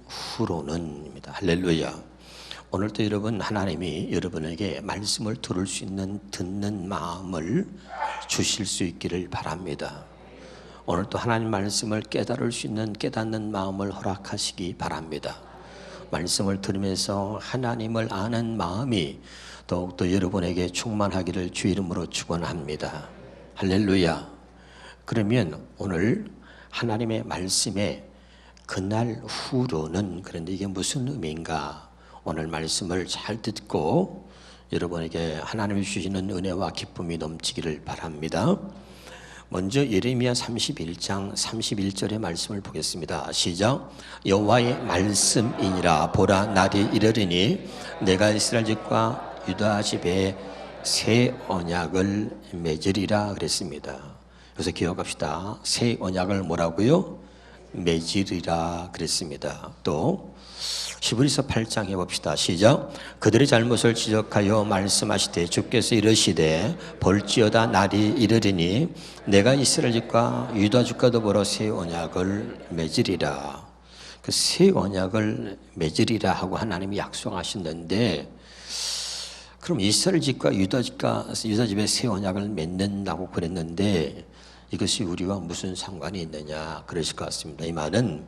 후로는입니다. 할렐루야. 오늘도 여러분, 하나님이 여러분에게 말씀을 들을 수 있는 듣는 마음을 주실 수 있기를 바랍니다. 오늘도 하나님 말씀을 깨달을 수 있는 깨닫는 마음을 허락하시기 바랍니다. 말씀을 들으면서 하나님을 아는 마음이 더욱더 여러분에게 충만하기를 주 이름으로 축원합니다. 할렐루야. 그러면 오늘 하나님의 말씀에 그날 후로는, 그런데 이게 무슨 의미인가? 오늘 말씀을 잘 듣고 여러분에게 하나님이 주시는 은혜와 기쁨이 넘치기를 바랍니다. 먼저 예레미야 31장 31절의 말씀을 보겠습니다. 시작. 여호와의 말씀이니라. 보라, 날이 이르리니 내가 이스라엘 집과 유다 집에 새 언약을 맺으리라 그랬습니다. 그래서 기억합시다. 새 언약을 뭐라고요? 맺으리라 그랬습니다. 또 히브리서 8장 해봅시다. 시작. 그들의 잘못을 지적하여 말씀하시되 주께서 이르시되 볼지어다 날이 이르리니 내가 이스라엘 집과 유다 집과 더불어 새 언약을 맺으리라. 그 새 언약을 맺으리라 하고 하나님이 약속하셨는데, 그럼 이스라엘 집과 유다 집에 새 언약을 맺는다고 그랬는데 이것이 우리와 무슨 상관이 있느냐 그러실 것 같습니다. 이 말은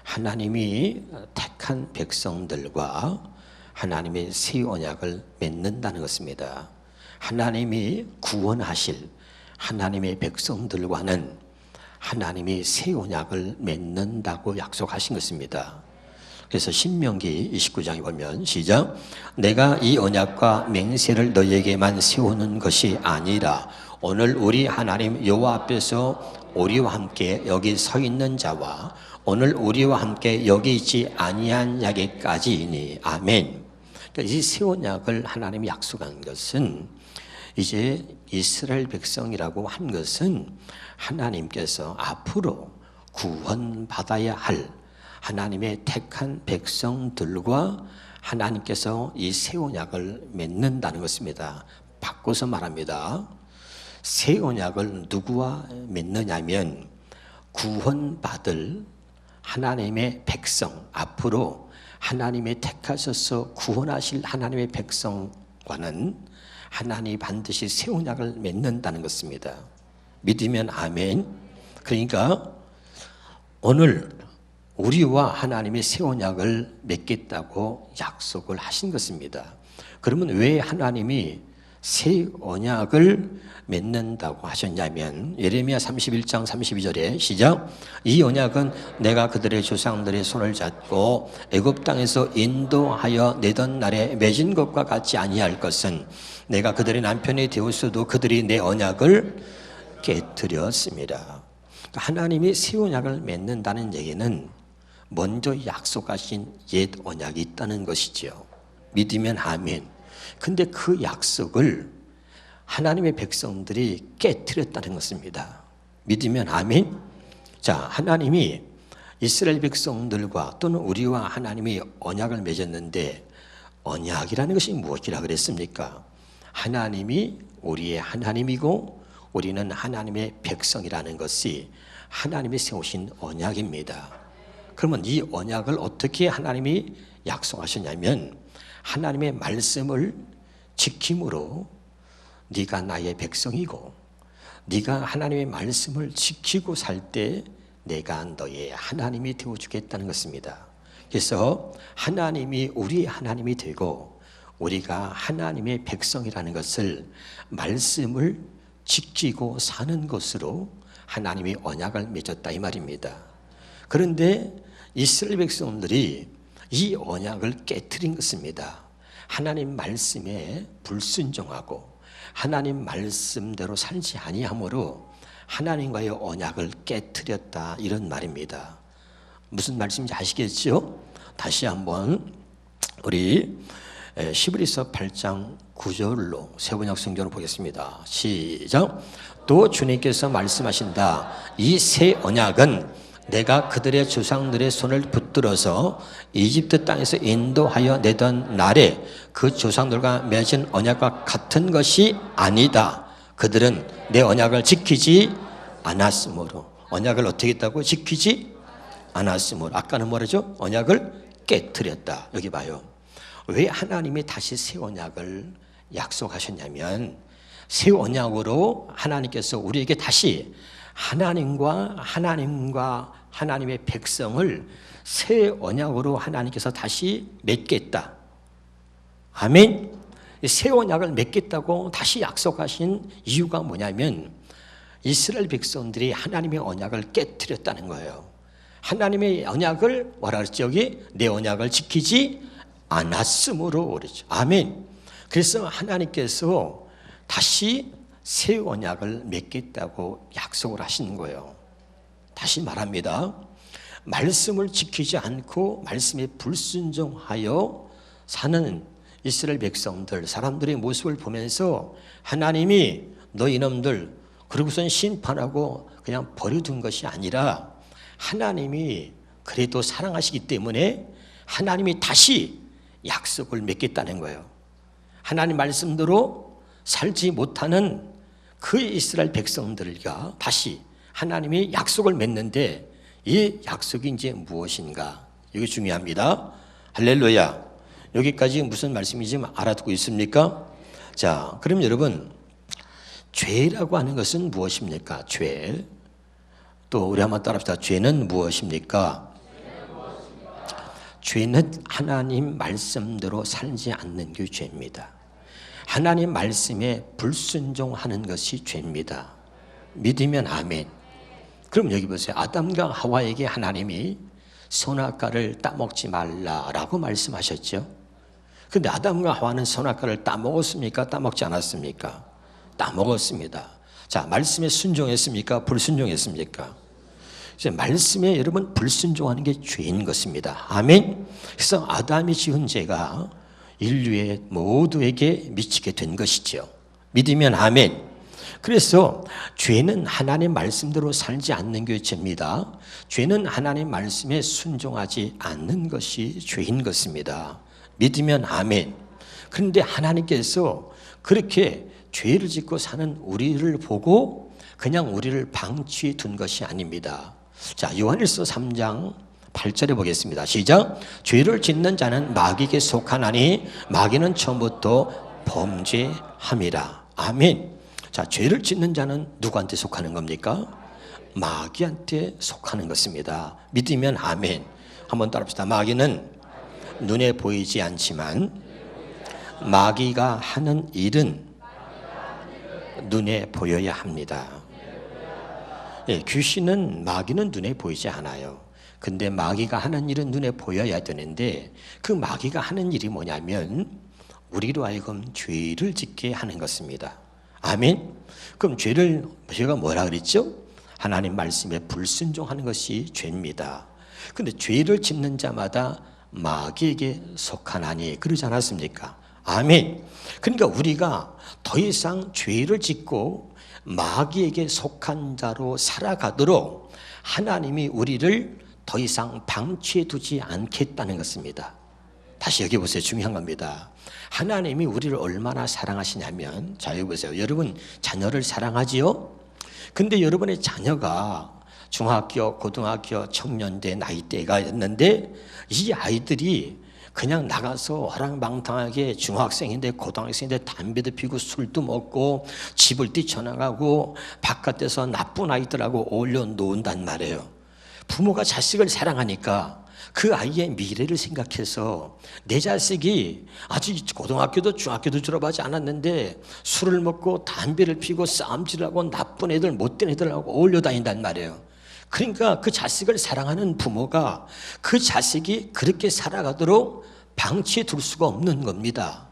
하나님이 택한 백성들과 하나님의 새 언약을 맺는다는 것입니다. 하나님이 구원하실 하나님의 백성들과는 하나님이 새 언약을 맺는다고 약속하신 것입니다. 그래서 신명기 29장에 보면 시작. 내가 이 언약과 맹세를 너희에게만 세우는 것이 아니라 오늘 우리 하나님 여호와 앞에서 우리와 함께 여기 서 있는 자와 오늘 우리와 함께 여기 있지 아니한 자에게까지이니. 아멘. 그러니까 이 새 언약을 하나님이 약속한 것은, 이제 이스라엘 백성이라고 한 것은 하나님께서 앞으로 구원받아야 할 하나님의 택한 백성들과 하나님께서 이 새 언약을 맺는다는 것입니다. 바꿔서 말합니다. 새 언약을 누구와 맺느냐면 구원받을 하나님의 백성, 앞으로 하나님의 택하셔서 구원하실 하나님의 백성과는 하나님이 반드시 새 언약을 맺는다는 것입니다. 믿으면 아멘. 그러니까 오늘 우리와 하나님의 새 언약을 맺겠다고 약속을 하신 것입니다. 그러면 왜 하나님이 새 언약을 맺는다고 하셨냐면 예레미야 31장 32절에 시작. 이 언약은 내가 그들의 조상들의 손을 잡고 애굽 땅에서 인도하여 내던 날에 맺은 것과 같지 아니할 것은 내가 그들의 남편이 되었어도 그들이 내 언약을 깨뜨렸습니다. 하나님이 새 언약을 맺는다는 얘기는 먼저 약속하신 옛 언약이 있다는 것이죠. 믿으면 아멘. 근데 그 약속을 하나님의 백성들이 깨뜨렸다는 것입니다. 믿으면 아멘. 자, 하나님이 이스라엘 백성들과 또는 우리와 하나님이 언약을 맺었는데, 언약이라는 것이 무엇이라 그랬습니까? 하나님이 우리의 하나님이고 우리는 하나님의 백성이라는 것이 하나님이 세우신 언약입니다. 그러면 이 언약을 어떻게 하나님이 약속하셨냐면 하나님의 말씀을 지킴으로 네가 나의 백성이고 네가 하나님의 말씀을 지키고 살 때 내가 너의 하나님이 되어주겠다는 것입니다. 그래서 하나님이 우리의 하나님이 되고 우리가 하나님의 백성이라는 것을 말씀을 지키고 사는 것으로 하나님이 언약을 맺었다 이 말입니다. 그런데 이스라엘 백성들이 이 언약을 깨트린 것입니다. 하나님 말씀에 불순종하고 하나님 말씀대로 살지 아니함으로 하나님과의 언약을 깨트렸다 이런 말입니다. 무슨 말씀인지 아시겠죠? 다시 한번 우리 히브리서 8장 9절로 세번역 성경을 보겠습니다. 시작. 또 주님께서 말씀하신다. 이 새 언약은 내가 그들의 조상들의 손을 붙들어서 이집트 땅에서 인도하여 내던 날에 그 조상들과 맺은 언약과 같은 것이 아니다. 그들은 내 언약을 지키지 않았으므로. 언약을 어떻게 했다고? 지키지 않았으므로. 아까는 뭐라죠? 언약을 깨뜨렸다. 여기 봐요. 왜 하나님이 다시 새 언약을 약속하셨냐면, 새 언약으로 하나님께서 우리에게 다시 하나님과 하나님의 백성을 새 언약으로 하나님께서 다시 맺겠다. 아멘. 새 언약을 맺겠다고 다시 약속하신 이유가 뭐냐면, 이스라엘 백성들이 하나님의 언약을 깨뜨렸다는 거예요. 하나님의 언약을 뭐라 그랬죠? 여기 내 언약을 지키지 않았으므로 그랬죠. 아멘. 그래서 하나님께서 다시 새 언약을 맺겠다고 약속을 하시는 거예요. 다시 말합니다. 말씀을 지키지 않고 말씀에 불순종하여 사는 이스라엘 백성들, 사람들의 모습을 보면서 하나님이 너 이놈들 그러고선 심판하고 그냥 버려둔 것이 아니라, 하나님이 그래도 사랑하시기 때문에 하나님이 다시 약속을 맺겠다는 거예요. 하나님 말씀대로 살지 못하는 그 이스라엘 백성들과 다시 하나님이 약속을 맺는데, 이 약속이 이제 무엇인가? 이게 중요합니다. 할렐루야. 여기까지 무슨 말씀인지 알아듣고 있습니까? 자, 그럼 여러분, 죄라고 하는 것은 무엇입니까? 죄. 또 우리 한번 따라합시다. 죄는 무엇입니까? 죄는 하나님 말씀대로 살지 않는 게 죄입니다. 하나님 말씀에 불순종하는 것이 죄입니다. 믿으면 아멘. 그럼 여기 보세요. 아담과 하와에게 하나님이 선악과를 따먹지 말라라고 말씀하셨죠. 근데 아담과 하와는 선악과를 따먹었습니까? 따먹지 않았습니까? 따먹었습니다. 자, 말씀에 순종했습니까? 불순종했습니까? 그래서 말씀에 여러분 불순종하는 게 죄인 것입니다. 아멘. 그래서 아담이 지은 죄가 인류의 모두에게 미치게 된 것이죠. 믿으면 아멘. 그래서 죄는 하나님 말씀대로 살지 않는 게 죄입니다. 죄는 하나님 말씀에 순종하지 않는 것이 죄인 것입니다. 믿으면 아멘. 그런데 하나님께서 그렇게 죄를 짓고 사는 우리를 보고 그냥 우리를 방치해 둔 것이 아닙니다. 자, 요한일서 3장 8절에 보겠습니다. 시작. 죄를 짓는 자는 마귀에게 속하나니 마귀는 처음부터 범죄함이라. 아멘. 자, 죄를 짓는 자는 누구한테 속하는 겁니까? 마귀한테 속하는 것입니다. 믿으면 아멘. 한번 따라합시다. 마귀는 눈에 보이지 않지만 마귀가 하는 일은 눈에 보여야 합니다. 예, 귀신은, 마귀는 눈에 보이지 않아요. 근데 마귀가 하는 일은 눈에 보여야 되는데, 그 마귀가 하는 일이 뭐냐면 우리로 하여금 죄를 짓게 하는 것입니다. 아멘. 그럼 죄가 뭐라 그랬죠? 하나님 말씀에 불순종하는 것이 죄입니다. 근데 죄를 짓는 자마다 마귀에게 속하나니 그러지 않았습니까? 아멘. 그러니까 우리가 더 이상 죄를 짓고 마귀에게 속한 자로 살아가도록 하나님이 우리를 더 이상 방치해 두지 않겠다는 것입니다. 다시 여기 보세요. 중요한 겁니다. 하나님이 우리를 얼마나 사랑하시냐면, 자, 여기 보세요. 여러분 자녀를 사랑하지요? 근데 여러분의 자녀가 중학교, 고등학교, 청년대 나이대가 있는데, 이 아이들이 그냥 나가서 허랑방탕하게 중학생인데 고등학생인데 담배도 피우고 술도 먹고 집을 뛰쳐나가고 바깥에서 나쁜 아이들하고 어울려 논단 말이에요. 부모가 자식을 사랑하니까 그 아이의 미래를 생각해서 내 자식이 아직 고등학교도 중학교도 졸업하지 않았는데 술을 먹고 담배를 피우고 싸움질하고 나쁜 애들, 못된 애들하고 어울려 다닌단 말이에요. 그러니까 그 자식을 사랑하는 부모가 그 자식이 그렇게 살아가도록 방치해 둘 수가 없는 겁니다.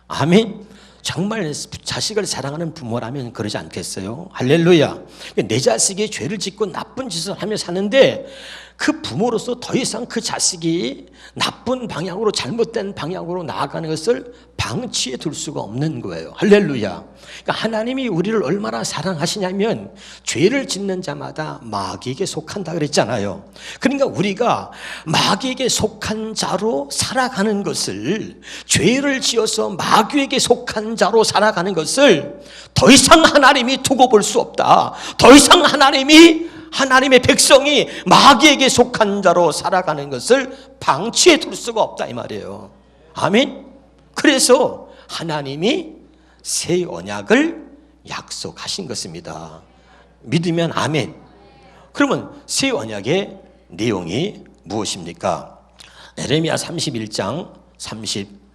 아멘. 정말 자식을 사랑하는 부모라면 그러지 않겠어요? 할렐루야. 내 자식이 죄를 짓고 나쁜 짓을 하며 사는데 그 부모로서 더 이상 그 자식이 나쁜 방향으로, 잘못된 방향으로 나아가는 것을 방치해 둘 수가 없는 거예요. 할렐루야. 그러니까 하나님이 우리를 얼마나 사랑하시냐면 죄를 짓는 자마다 마귀에게 속한다 그랬잖아요. 그러니까 우리가 마귀에게 속한 자로 살아가는 것을, 죄를 지어서 마귀에게 속한 자로 살아가는 것을 더 이상 하나님이 두고 볼 수 없다. 더 이상 하나님이 하나님의 백성이 마귀에게 속한 자로 살아가는 것을 방치해 둘 수가 없다 이 말이에요. 아멘. 그래서 하나님이 새 언약을 약속하신 것입니다. 믿으면 아멘. 그러면 새 언약의 내용이 무엇입니까? 에레미야 31장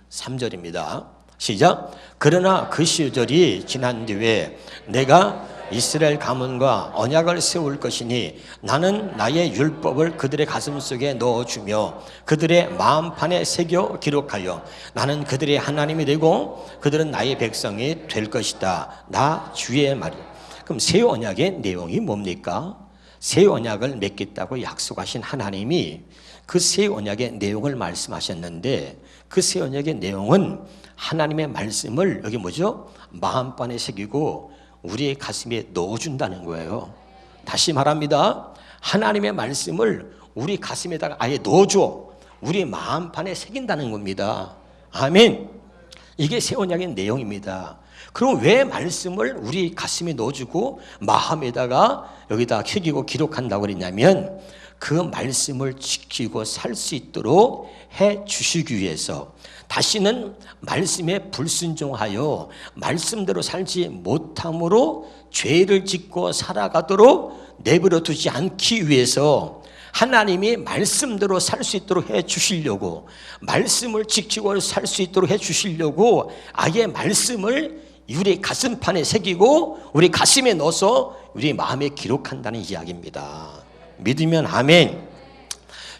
33절입니다. 시작. 그러나 그 시절이 지난 뒤에 내가 이스라엘 가문과 언약을 세울 것이니 나는 나의 율법을 그들의 가슴속에 넣어주며 그들의 마음판에 새겨 기록하여 나는 그들의 하나님이 되고 그들은 나의 백성이 될 것이다. 나 주의 말이야. 그럼 새 언약의 내용이 뭡니까? 새 언약을 맺겠다고 약속하신 하나님이 그 새 언약의 내용을 말씀하셨는데 그 새 언약의 내용은 하나님의 말씀을 여기 뭐죠? 마음판에 새기고 우리의 가슴에 넣어준다는 거예요. 다시 말합니다. 하나님의 말씀을 우리 가슴에다가 아예 넣어줘. 우리 마음판에 새긴다는 겁니다. 아멘. 이게 새 언약의 내용입니다. 그럼 왜 말씀을 우리 가슴에 넣어주고 마음에다가 여기다 새기고 기록한다고 그랬냐면 그 말씀을 지키고 살 수 있도록 해 주시기 위해서 다시는 말씀에 불순종하여 말씀대로 살지 못함으로 죄를 짓고 살아가도록 내버려 두지 않기 위해서 하나님이 말씀대로 살 수 있도록 해 주시려고 말씀을 지키고 살 수 있도록 해 주시려고 아예 말씀을 우리 가슴판에 새기고 우리 가슴에 넣어서 우리 마음에 기록한다는 이야기입니다. 믿으면 아멘.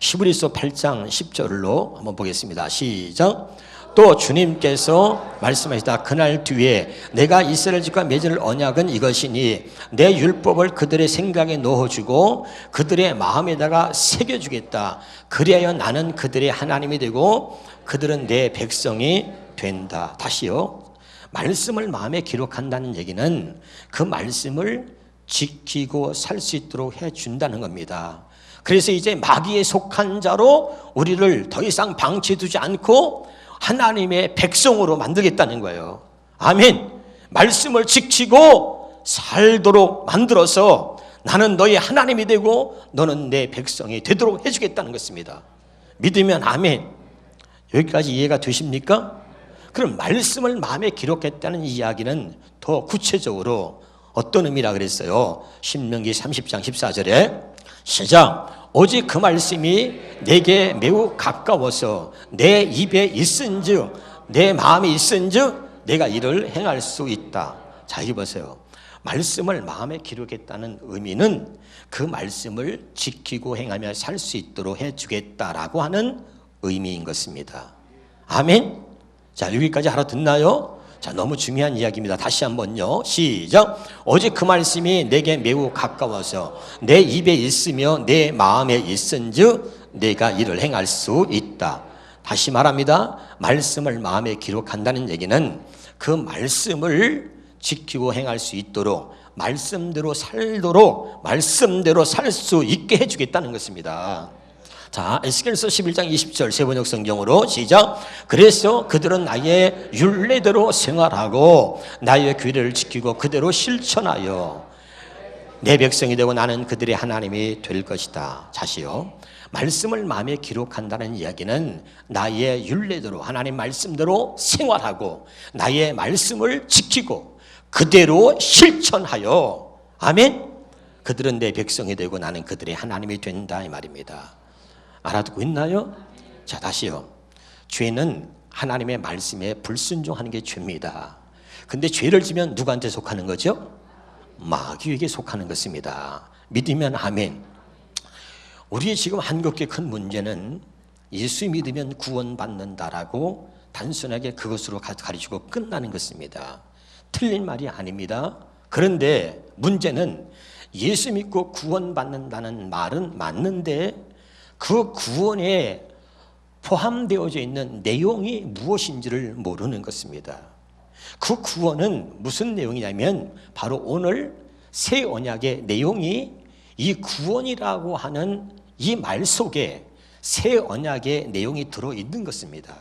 히브리서 8장 10절로 한번 보겠습니다. 시작. 또 주님께서 말씀하시다. 그날 뒤에 내가 이스라엘 집과 맺을 언약은 이것이니 내 율법을 그들의 생각에 넣어주고 그들의 마음에다가 새겨주겠다. 그리하여 나는 그들의 하나님이 되고 그들은 내 백성이 된다. 다시요. 말씀을 마음에 기록한다는 얘기는 그 말씀을 지키고 살 수 있도록 해준다는 겁니다. 그래서 이제 마귀에 속한 자로 우리를 더 이상 방치해두지 않고 하나님의 백성으로 만들겠다는 거예요. 아멘. 말씀을 지키고 살도록 만들어서 나는 너의 하나님이 되고 너는 내 백성이 되도록 해주겠다는 것입니다. 믿으면 아멘. 여기까지 이해가 되십니까? 그럼 말씀을 마음에 기록했다는 이야기는 더 구체적으로 어떤 의미라 그랬어요? 신명기 30장 14절에 시작. 오직 그 말씀이 내게 매우 가까워서 내 입에 있은즉 내 마음에 있은즉 내가 이를 행할 수 있다. 자, 여기 보세요. 말씀을 마음에 기록했다는 의미는 그 말씀을 지키고 행하며 살 수 있도록 해주겠다라고 하는 의미인 것입니다. 아멘. 자, 여기까지 알아듣나요? 자, 너무 중요한 이야기입니다. 다시 한번요. 시작. 오직 그 말씀이 내게 매우 가까워서 내 입에 있으며 내 마음에 있은즉 내가 이를 행할 수 있다. 다시 말합니다. 말씀을 마음에 기록한다는 얘기는 그 말씀을 지키고 행할 수 있도록 말씀대로 살도록 말씀대로 살 수 있게 해주겠다는 것입니다. 자, 에스겔서 11장 20절 세번역 성경으로 시작. 그래서 그들은 나의 율례대로 생활하고 나의 규례를 지키고 그대로 실천하여 내 백성이 되고 나는 그들의 하나님이 될 것이다. 다시요. 말씀을 마음에 기록한다는 이야기는 나의 율례대로 하나님 말씀대로 생활하고 나의 말씀을 지키고 그대로 실천하여 아멘. 그들은 내 백성이 되고 나는 그들의 하나님이 된다 이 말입니다. 알아듣고 있나요? 자, 다시요. 죄는 하나님의 말씀에 불순종하는 게 죄입니다. 근데 죄를 지면 누구한테 속하는 거죠? 마귀에게 속하는 것입니다. 믿으면 아멘. 우리의 지금 한국의 큰 문제는 예수 믿으면 구원받는다라고 단순하게 그것으로 가르치고 끝나는 것입니다. 틀린 말이 아닙니다. 그런데 문제는 예수 믿고 구원받는다는 말은 맞는데 그 구원에 포함되어져 있는 내용이 무엇인지를 모르는 것입니다. 그 구원은 무슨 내용이냐면 바로 오늘 새 언약의 내용이 이 구원이라고 하는 이 말 속에 새 언약의 내용이 들어있는 것입니다.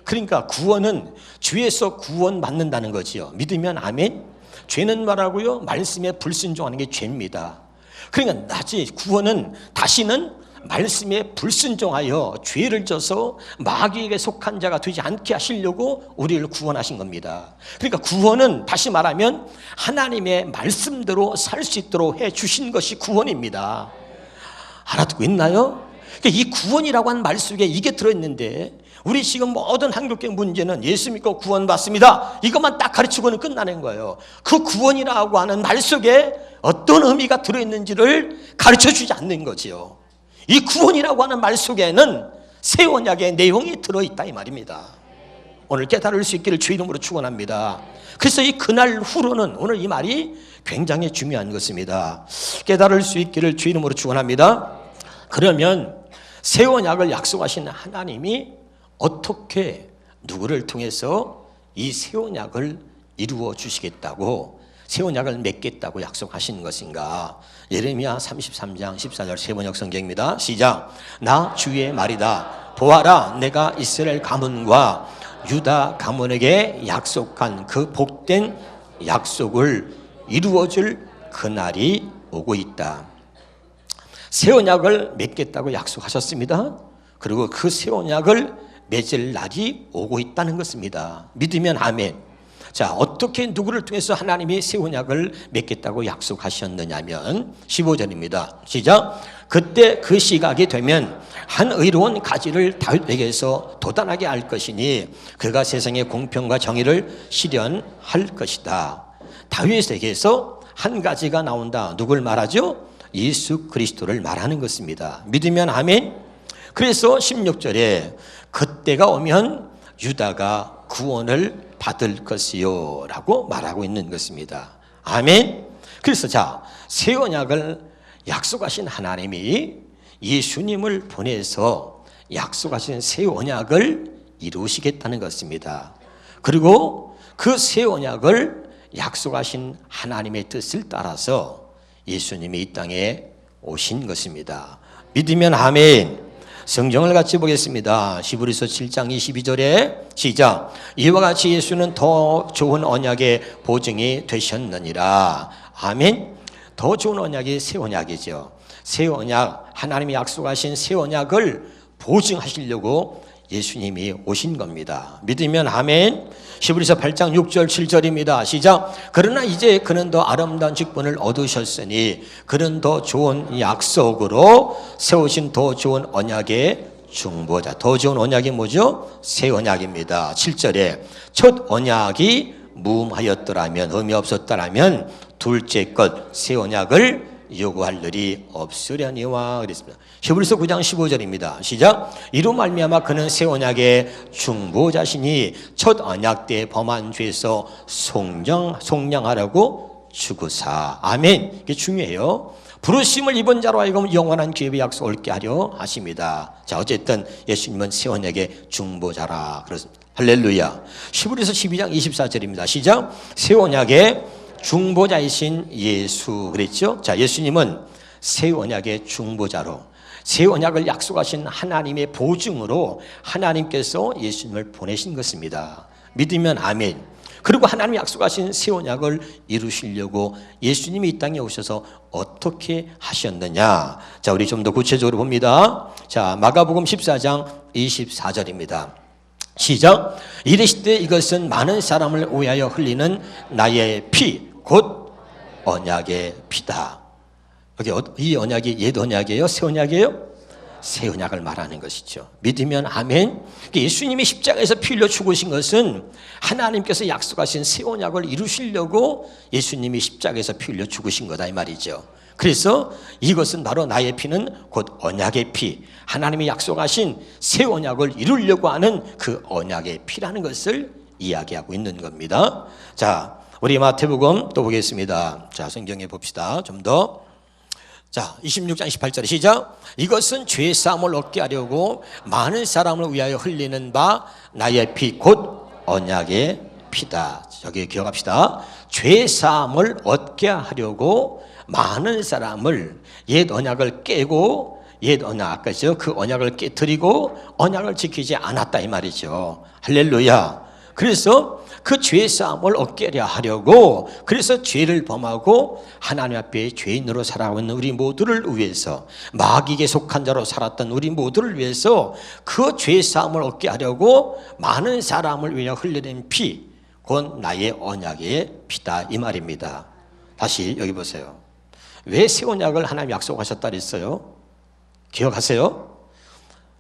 그러니까 구원은 주에서 구원받는다는 거지요. 믿으면 아멘. 죄는 말하고요 말씀에 불순종하는 게 죄입니다. 그러니까 나지 구원은 다시는 말씀에 불순종하여 죄를 져서 마귀에게 속한 자가 되지 않게 하시려고 우리를 구원하신 겁니다. 그러니까 구원은 다시 말하면 하나님의 말씀대로 살 수 있도록 해 주신 것이 구원입니다. 알아듣고 있나요? 그러니까 이 구원이라고 하는 말 속에 이게 들어있는데, 우리 지금 모든 한국교회 문제는 예수 믿고 구원받습니다, 이것만 딱 가르치고는 끝나는 거예요. 그 구원이라고 하는 말 속에 어떤 의미가 들어있는지를 가르쳐주지 않는 거지요. 이 구원이라고 하는 말 속에는 새 언약의 내용이 들어있다 이 말입니다. 오늘 깨달을 수 있기를 주 이름으로 축원합니다. 그래서 이 그날 후로는 오늘 이 말이 굉장히 중요한 것입니다. 깨달을 수 있기를 주 이름으로 축원합니다. 그러면 새 언약을 약속하신 하나님이 어떻게 누구를 통해서 이 새 언약을 이루어 주시겠다고, 새 언약을 맺겠다고 약속하신 것인가? 예레미야 33장 14절 세번역 성경입니다. 시작. 나 주의 말이다. 보아라, 내가 이스라엘 가문과 유다 가문에게 약속한 그 복된 약속을 이루어줄 그날이 오고 있다. 새 언약을 맺겠다고 약속하셨습니다. 그리고 그 새 언약을 맺을 날이 오고 있다는 것입니다. 믿으면 아멘. 자, 어떻게 누구를 통해서 하나님이 새 언약을 맺겠다고 약속하셨느냐면 15절입니다. 시작. 그때 그 시각이 되면 한 의로운 가지를 다윗에게서 돋아나게 할 것이니 그가 세상의 공평과 정의를 실현할 것이다. 다윗에게서 한 가지가 나온다. 누굴 말하죠? 예수 그리스도를 말하는 것입니다. 믿으면 아멘. 그래서 16절에 그때가 오면 유다가 구원을 받을 것이요 라고 말하고 있는 것입니다. 아멘. 그래서 자, 새 언약을 약속하신 하나님이 예수님을 보내서 약속하신 새 언약을 이루시겠다는 것입니다. 그리고 그 새 언약을 약속하신 하나님의 뜻을 따라서 예수님이 이 땅에 오신 것입니다. 믿으면 아멘. 성경을 같이 보겠습니다. 히브리서 7장 22절에 시작. 이와 같이 예수는 더 좋은 언약의 보증이 되셨느니라. 아멘. 더 좋은 언약이 새 언약이죠. 새 언약, 하나님이 약속하신 새 언약을 보증하시려고 예수님이 오신 겁니다. 믿으면 아멘. 히브리서 8장 6절 7절입니다. 시작. 그러나 이제 그는 더 아름다운 직분을 얻으셨으니 그는 더 좋은 약속으로 세우신 더 좋은 언약의 중보자. 더 좋은 언약이 뭐죠? 새 언약입니다. 7절에 첫 언약이 무음하였더라면, 의미 없었더라면 둘째 것 새 언약을 요구할 일이 없으려니와 그랬습니다. 히브리서 9장 15절입니다. 시작. 이로 말미암아 그는 새 언약의 중보자시니 첫 언약 때 범한 죄에서 속량하라고 주구사. 아멘. 이게 중요해요. 부르심을 입은 자로 하여금 영원한 기업의 약속을 얻게 하려 하십니다. 자, 어쨌든 예수님은 새 언약의 중보자라 그렇습니다. 할렐루야. 히브리서 12장 24절입니다. 시작. 새 언약의 중보자이신 예수 그랬죠? 자, 예수님은 새 언약의 중보자로, 새 언약을 약속하신 하나님의 보증으로 하나님께서 예수님을 보내신 것입니다. 믿으면 아멘. 그리고 하나님이 약속하신 새 언약을 이루시려고 예수님이 이 땅에 오셔서 어떻게 하셨느냐? 자, 우리 좀 더 구체적으로 봅니다. 자, 마가복음 14장 24절입니다. 시작. 이르시되 이것은 많은 사람을 위하여 흘리는 나의 피 곧 언약의 피다. 여기 이 언약이 옛 언약이에요? 새 언약이에요? 새 언약을 말하는 것이죠. 믿으면 아멘. 예수님이 십자가에서 피 흘려 죽으신 것은 하나님께서 약속하신 새 언약을 이루시려고 예수님이 십자가에서 피 흘려 죽으신 거다 이 말이죠. 그래서 이것은 바로 나의 피는 곧 언약의 피, 하나님이 약속하신 새 언약을 이루려고 하는 그 언약의 피라는 것을 이야기하고 있는 겁니다. 자, 우리 마태복음 또 보겠습니다. 자, 성경에 봅시다. 좀 더. 자, 26장 28절에 시작. 이것은 죄 사함을 얻게 하려고 많은 사람을 위하여 흘리는 바 나의 피 곧 언약의 피다. 여기 기억합시다. 죄 사함을 얻게 하려고 많은 사람을, 옛 언약을 깨고, 옛 언약 아까죠? 그 언약을 깨뜨리고 언약을 지키지 않았다 이 말이죠. 할렐루야. 그래서 그 죄사함을 얻게 하려고, 그래서 죄를 범하고 하나님 앞에 죄인으로 살아가고 있는 우리 모두를 위해서, 마귀에게 속한 자로 살았던 우리 모두를 위해서 그 죄사함을 얻게 하려고 많은 사람을 위하여 흘려낸 피, 곧 나의 언약의 피다, 이 말입니다. 다시 여기 보세요. 왜 새 언약을 하나님 약속하셨다 그랬어요? 기억하세요?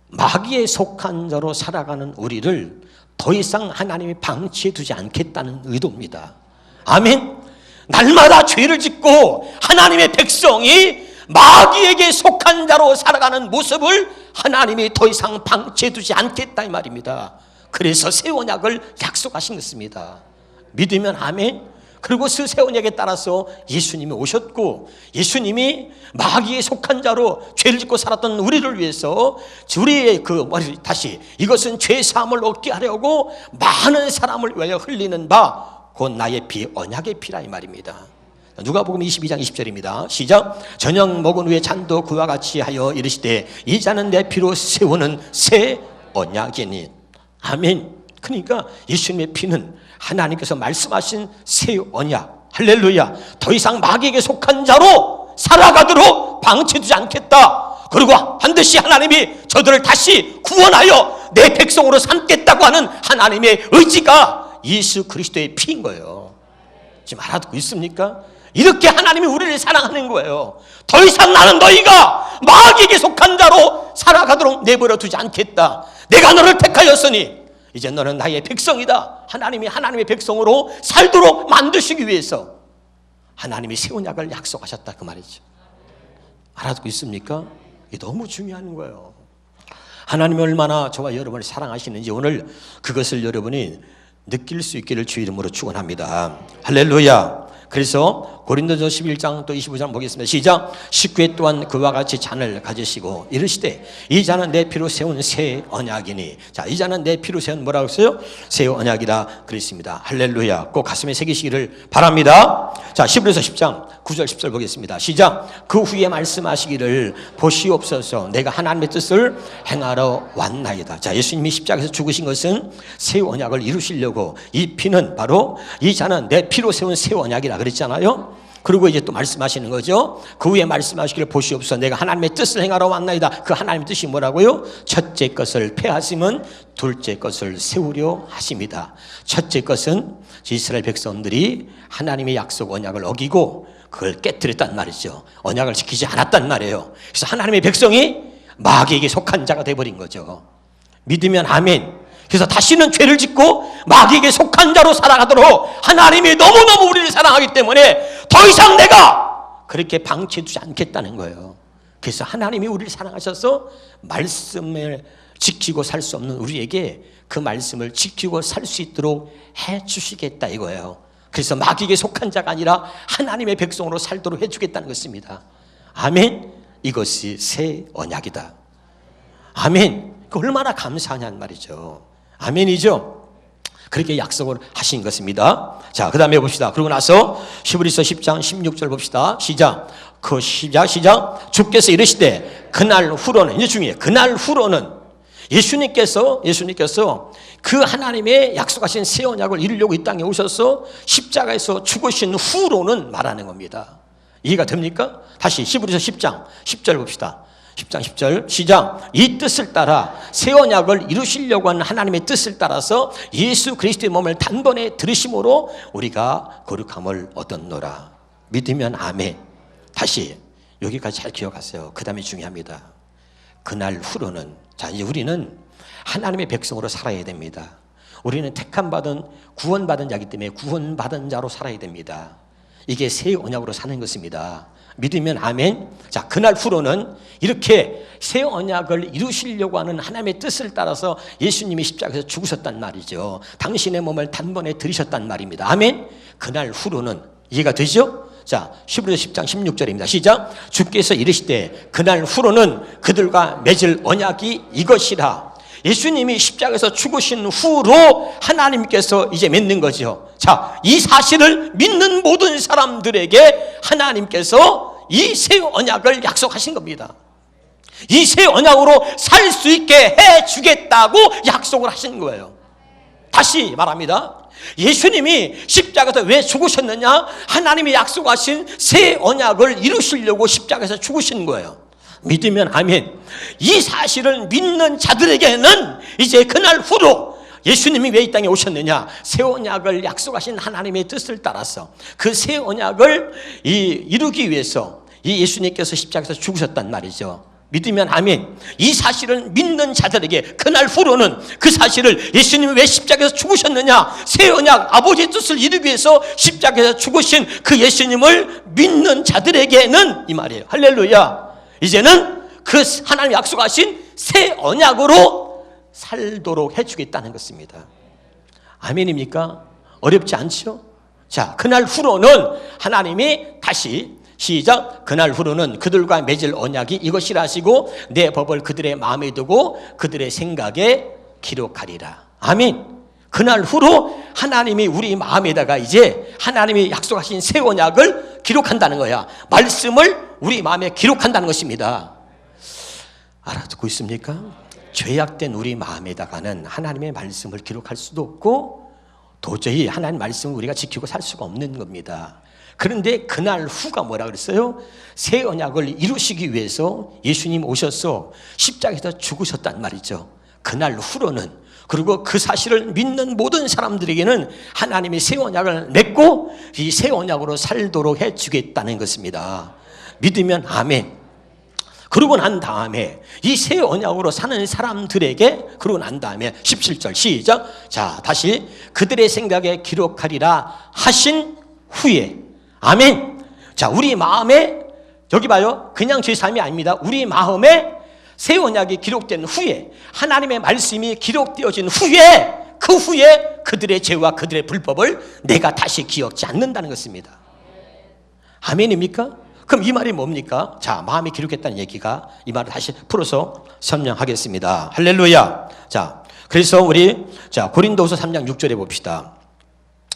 마귀에 속한 자로 살아가는 우리를 더 이상 하나님이 방치해 두지 않겠다는 의도입니다. 아멘. 날마다 죄를 짓고 하나님의 백성이 마귀에게 속한 자로 살아가는 모습을 하나님이 더 이상 방치해 두지 않겠다, 이 말입니다. 그래서 새 언약을 약속하신 것입니다. 믿으면 아멘. 그리고 그 새 언약에 따라서 예수님이 오셨고, 예수님이 마귀에 속한 자로 죄를 짓고 살았던 우리를 위해서 우리의 다시 이것은 죄 사함을 얻게 하려고 많은 사람을 위하여 흘리는 바, 곧 나의 피, 언약의 피라, 이 말입니다. 누가복음 22장 20절입니다. 시작. 저녁 먹은 후에 잔도 그와 같이 하여 이르시되 이 잔은 내 피로 세우는 새 언약이니. 아멘. 그러니까 예수님의 피는 하나님께서 말씀하신 새 언약, 할렐루야. 더 이상 마귀에게 속한 자로 살아가도록 방치되지 않겠다. 그리고 반드시 하나님이 저들을 다시 구원하여 내 백성으로 삼겠다고 하는 하나님의 의지가 예수 그리스도의 피인 거예요. 지금 알아듣고 있습니까? 이렇게 하나님이 우리를 사랑하는 거예요. 더 이상 나는 너희가 마귀에게 속한 자로 살아가도록 내버려 두지 않겠다. 내가 너를 택하였으니 이제 너는 나의 백성이다. 하나님이 하나님의 백성으로 살도록 만드시기 위해서 하나님이 새 언약을 약속하셨다, 그 말이죠. 알아듣고 있습니까? 이게 너무 중요한 거예요. 하나님이 얼마나 저와 여러분을 사랑하시는지 오늘 그것을 여러분이 느낄 수 있기를 주 이름으로 축원합니다. 할렐루야. 그래서 고린도전서 11장 또 25장 보겠습니다. 시작. 식구에 또한 그와 같이 잔을 가지시고 이르시되 이 잔은 내 피로 세운 새 언약이니. 자, 이 잔은 내 피로 세운 뭐라고 했어요? 새 언약이다 그랬습니다. 할렐루야. 꼭 가슴에 새기시기를 바랍니다. 자, 히브리서 10장 9절 10절 보겠습니다. 시작. 그 후에 말씀하시기를 보시옵소서 내가 하나님의 뜻을 행하러 왔나이다. 자, 예수님이 십자가에서 죽으신 것은 새 언약을 이루시려고, 이 피는 바로, 이 잔은 내 피로 세운 새 언약이라 그랬잖아요. 그리고 이제 또 말씀하시는 거죠. 그 후에 말씀하시기를 보시옵소서 내가 하나님의 뜻을 행하러 왔나이다. 그 하나님의 뜻이 뭐라고요? 첫째 것을 폐하심은 둘째 것을 세우려 하십니다. 첫째 것은 이스라엘 백성들이 하나님의 약속 언약을 어기고 그걸 깨뜨렸단 말이죠. 언약을 지키지 않았단 말이에요. 그래서 하나님의 백성이 마귀에게 속한 자가 돼버린 거죠. 믿으면 아멘. 그래서 다시는 죄를 짓고 마귀에게 속한 자로 살아가도록 하나님이 너무너무 우리를 사랑하기 때문에 더 이상 내가 그렇게 방치해두지 않겠다는 거예요. 그래서 하나님이 우리를 사랑하셔서 말씀을 지키고 살 수 없는 우리에게 그 말씀을 지키고 살 수 있도록 해주시겠다 이거예요. 그래서 마귀에게 속한 자가 아니라 하나님의 백성으로 살도록 해주겠다는 것입니다. 아멘. 이것이 새 언약이다. 아멘. 얼마나 감사하냐는 말이죠. 아멘이죠. 그렇게 약속을 하신 것입니다. 자, 그 다음에 봅시다. 그러고 나서 히브리서 10장 16절 봅시다. 시작. 시작. 주께서 이르시되 그날 후로는, 이제 중요해요. 그날 후로는 예수님께서 그 하나님의 약속하신 새 언약을 이루려고 이 땅에 오셔서 십자가에서 죽으신 후로는 말하는 겁니다. 이해가 됩니까? 다시 히브리서 10장 10절 봅시다. 10장 10절 시작. 이 뜻을 따라 새 언약을 이루시려고 하는 하나님의 뜻을 따라서 예수 그리스도의 몸을 단번에 들으심으로 우리가 거룩함을 얻었노라. 믿으면 아멘. 다시 여기까지 잘 기억하세요. 그 다음에 중요합니다. 그날 후로는, 자, 이제 우리는 하나님의 백성으로 살아야 됩니다. 우리는 택함받은 구원받은 자이기 때문에 구원받은 자로 살아야 됩니다. 이게 새 언약으로 사는 것입니다. 믿으면 아멘. 자, 그날 후로는 이렇게 새 언약을 이루시려고 하는 하나님의 뜻을 따라서 예수님이 십자가에서 죽으셨단 말이죠. 당신의 몸을 단번에 들이셨단 말입니다. 아멘. 그날 후로는, 이해가 되죠? 자, 히브리서 10장 16절입니다. 시작. 주께서 이르시되 그날 후로는 그들과 맺을 언약이 이것이라. 예수님이 십자가에서 죽으신 후로 하나님께서 이제 맺는 거죠. 자, 이 사실을 믿는 모든 사람들에게 하나님께서 이 새 언약을 약속하신 겁니다. 이 새 언약으로 살 수 있게 해주겠다고 약속을 하신 거예요. 다시 말합니다. 예수님이 십자가에서 왜 죽으셨느냐? 하나님이 약속하신 새 언약을 이루시려고 십자가에서 죽으신 거예요. 믿으면 아멘. 이 사실을 믿는 자들에게는 이제 그날 후로 예수님이 왜 이 땅에 오셨느냐? 새 언약을 약속하신 하나님의 뜻을 따라서 그 새 언약을 이루기 위해서 이 예수님께서 십자가에서 죽으셨단 말이죠. 믿으면 아멘. 이 사실을 믿는 자들에게 그날 후로는 그 사실을 예수님이 왜 십자가에서 죽으셨느냐? 새 언약 아버지의 뜻을 이루기 위해서 십자가에서 죽으신 그 예수님을 믿는 자들에게는 이 말이에요. 할렐루야. 이제는 그 하나님 약속하신 새 언약으로 살도록 해주겠다는 것입니다. 아멘입니까? 어렵지 않죠? 자, 그날 후로는 하나님이 다시 시작. 그날 후로는 그들과 맺을 언약이 이것이라 하시고 내 법을 그들의 마음에 두고 그들의 생각에 기록하리라. 아멘. 그날 후로 하나님이 우리 마음에다가 이제 하나님이 약속하신 새 언약을 기록한다는 거야. 말씀을 우리 마음에 기록한다는 것입니다. 알아듣고 있습니까? 죄악된 우리 마음에다가는 하나님의 말씀을 기록할 수도 없고 도저히 하나님 말씀을 우리가 지키고 살 수가 없는 겁니다. 그런데 그날 후가 뭐라 그랬어요? 새 언약을 이루시기 위해서 예수님 오셔서 십자가에서 죽으셨단 말이죠. 그날 후로는, 그리고 그 사실을 믿는 모든 사람들에게는 하나님이 새 언약을 맺고 이 새 언약으로 살도록 해주겠다는 것입니다. 믿으면 아멘. 그러고 난 다음에 이 새 언약으로 사는 사람들에게, 그러고 난 다음에 17절 시작. 자, 다시 그들의 생각에 기록하리라 하신 후에, 아멘. 자, 우리 마음에, 여기 봐요. 그냥 제 삶이 아닙니다. 우리 마음에 새 언약이 기록된 후에, 하나님의 말씀이 기록되어진 후에, 그 후에 그들의 죄와 그들의 불법을 내가 다시 기억지 않는다는 것입니다. 아멘입니까? 그럼 이 말이 뭡니까? 자, 마음이 기록했다는 얘기가, 이 말을 다시 풀어서 설명하겠습니다. 할렐루야. 자, 그래서 우리 고린도후서 3장 6절에 봅시다.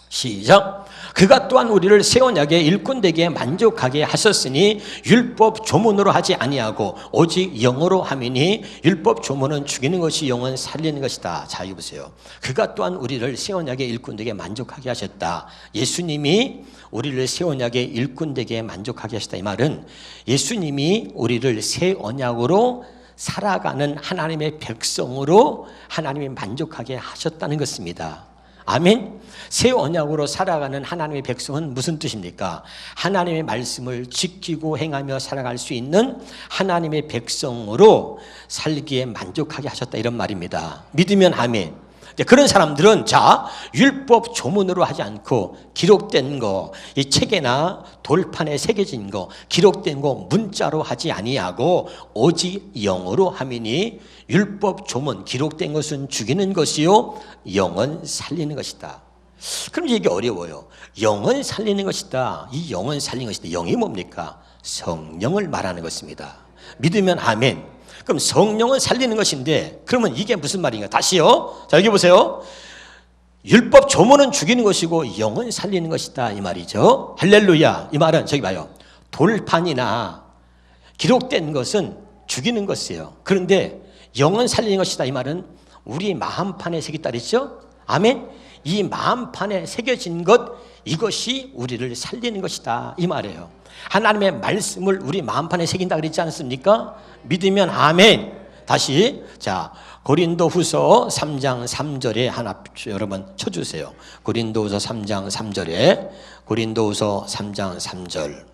시작. 그가 또한 우리를 새 언약의 일꾼되게 만족하게 하셨으니 율법 조문으로 하지 아니하고 오직 영으로 함이니 율법 조문은 죽이는 것이 영은 살리는 것이다. 자, 이거 보세요. 그가 또한 우리를 새 언약의 일꾼되게 만족하게 하셨다. 예수님이 우리를 새 언약의 일꾼되게 만족하게 하셨다. 이 말은 예수님이 우리를 새 언약으로 살아가는 하나님의 백성으로 하나님이 만족하게 하셨다는 것입니다. 아멘. 새 언약으로 살아가는 하나님의 백성은 무슨 뜻입니까? 하나님의 말씀을 지키고 행하며 살아갈 수 있는 하나님의 백성으로 살기에 만족하게 하셨다, 이런 말입니다. 믿으면 아멘. 그런 사람들은 자, 율법 조문으로 하지 않고 기록된 거, 이 책에나 돌판에 새겨진 거, 기록된 거 문자로 하지 아니하고 오직 영으로 함이니 율법 조문, 기록된 것은 죽이는 것이요 영은 살리는 것이다. 그럼 이게 어려워요. 영은 살리는 것이다. 이 영은 살리는 것이다. 영이 뭡니까? 성령을 말하는 것입니다. 믿으면 아멘. 그럼 성령을 살리는 것인데, 그러면 이게 무슨 말인가? 다시요. 자, 여기 보세요. 율법 조문은 죽이는 것이고 영은 살리는 것이다, 이 말이죠. 할렐루야. 이 말은 저기 봐요. 돌판이나 기록된 것은 죽이는 것이에요. 그런데 영은 살리는 것이다, 이 말은 우리 마음판에 새겼다 그랬죠? 아멘. 이 마음판에 새겨진 것, 이것이 우리를 살리는 것이다, 이 말이에요. 하나님의 말씀을 우리 마음판에 새긴다 그랬지 않습니까? 믿으면 아멘. 다시, 자, 고린도후서 3장 3절에 하나 여러분 쳐주세요. 고린도후서 3장 3절에, 고린도후서 3장 3절.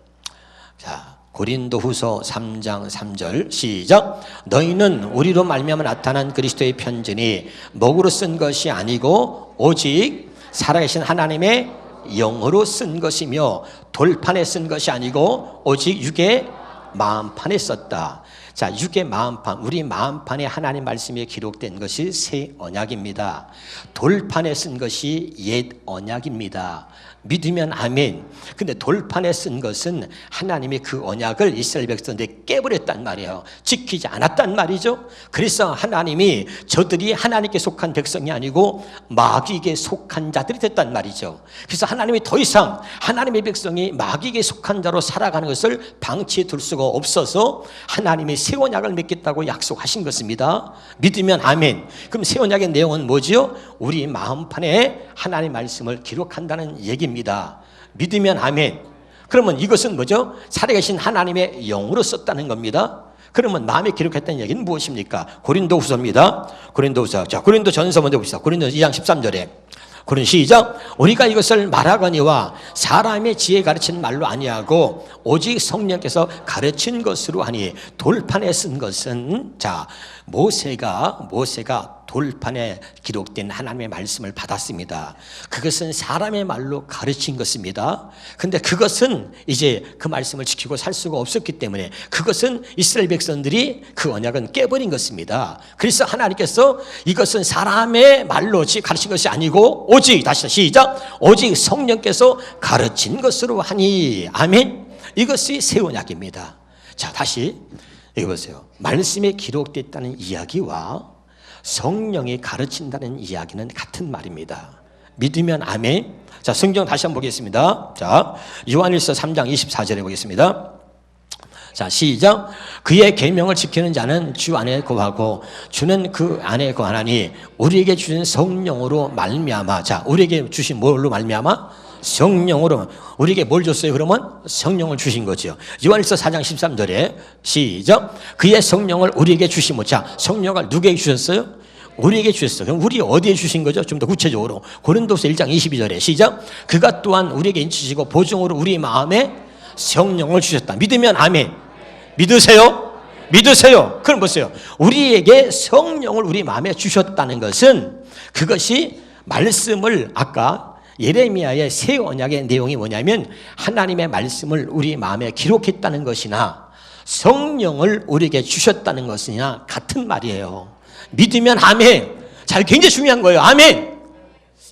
자, 고린도후서 3장 3절 시작. 너희는 우리로 말미암아 나타난 그리스도의 편지니 먹으로 쓴 것이 아니고 오직 살아계신 하나님의 영으로 쓴 것이며 돌판에 쓴 것이 아니고 오직 육의 마음판에 썼다. 자, 육의 마음판, 우리 마음판에 하나님 말씀이 기록된 것이 새 언약입니다. 돌판에 쓴 것이 옛 언약입니다. 믿으면 아멘. 근데 돌판에 쓴 것은 하나님이 그 언약을 이스라엘 백성들이 깨버렸단 말이에요. 지키지 않았단 말이죠. 그래서 하나님이 저들이 하나님께 속한 백성이 아니고 마귀에게 속한 자들이 됐단 말이죠. 그래서 하나님이 더 이상 하나님의 백성이 마귀에게 속한 자로 살아가는 것을 방치해 둘 수가 없어서 하나님이 새 언약을 맺겠다고 약속하신 것입니다. 믿으면 아멘. 그럼 새 언약의 내용은 뭐지요? 우리 마음판에 하나님의 말씀을 기록한다는 얘기입니다. 믿으면 아멘. 그러면 이것은 뭐죠? 살아계신 하나님의 영으로 썼다는 겁니다. 그러면 마음에 기록했다는 얘기는 무엇입니까? 고린도후서입니다. 고린도후서. 자, 고린도전서 먼저 봅시다. 고린도전서 2장 13절에. 고린 시작. 우리가 이것을 말하거니와 사람의 지혜 가르친 말로 아니하고 오직 성령께서 가르친 것으로 하니 돌판에 쓴 것은 자 모세가 돌판에 기록된 하나님의 말씀을 받았습니다. 그것은 사람의 말로 가르친 것입니다. 근데 그것은 이제 그 말씀을 지키고 살 수가 없었기 때문에 그것은 이스라엘 백성들이 그 언약은 깨버린 것입니다. 그래서 하나님께서 이것은 사람의 말로 가르친 것이 아니고 오직 다시 시작. 오직 성령께서 가르친 것으로 하니 아멘. 이것이 새 언약입니다. 자, 다시 여기 보세요. 말씀에 기록됐다는 이야기와 성령이 가르친다는 이야기는 같은 말입니다. 믿으면 아멘. 자, 성경 다시 한번 보겠습니다. 자, 요한일서 3장 24절에 보겠습니다. 자, 시작. 그의 계명을 지키는 자는 주 안에 거하고 주는 그 안에 거하나니 우리에게 주신 성령으로 말미암아. 자, 우리에게 주신 뭘로 말미암아? 성령으로. 우리에게 뭘 줬어요? 그러면 성령을 주신 거죠. 요한일서 4장 13절에 시작. 그의 성령을 우리에게 주시모. 자, 성령을 누구에게 주셨어요? 우리에게 주셨어요. 그럼 우리 어디에 주신 거죠? 좀 더 구체적으로 고린도서 1장 22절에 시작. 그가 또한 우리에게 인치시고 보증으로 우리 마음에 성령을 주셨다. 믿으면 아멘. 믿으세요? 믿으세요? 그럼 보세요. 우리에게 성령을 우리 마음에 주셨다는 것은 그것이 말씀을 아까 예레미야의 새 언약의 내용이 뭐냐면 하나님의 말씀을 우리 마음에 기록했다는 것이나 성령을 우리에게 주셨다는 것이나 같은 말이에요. 믿으면 아멘. 자, 굉장히 중요한 거예요. 아멘.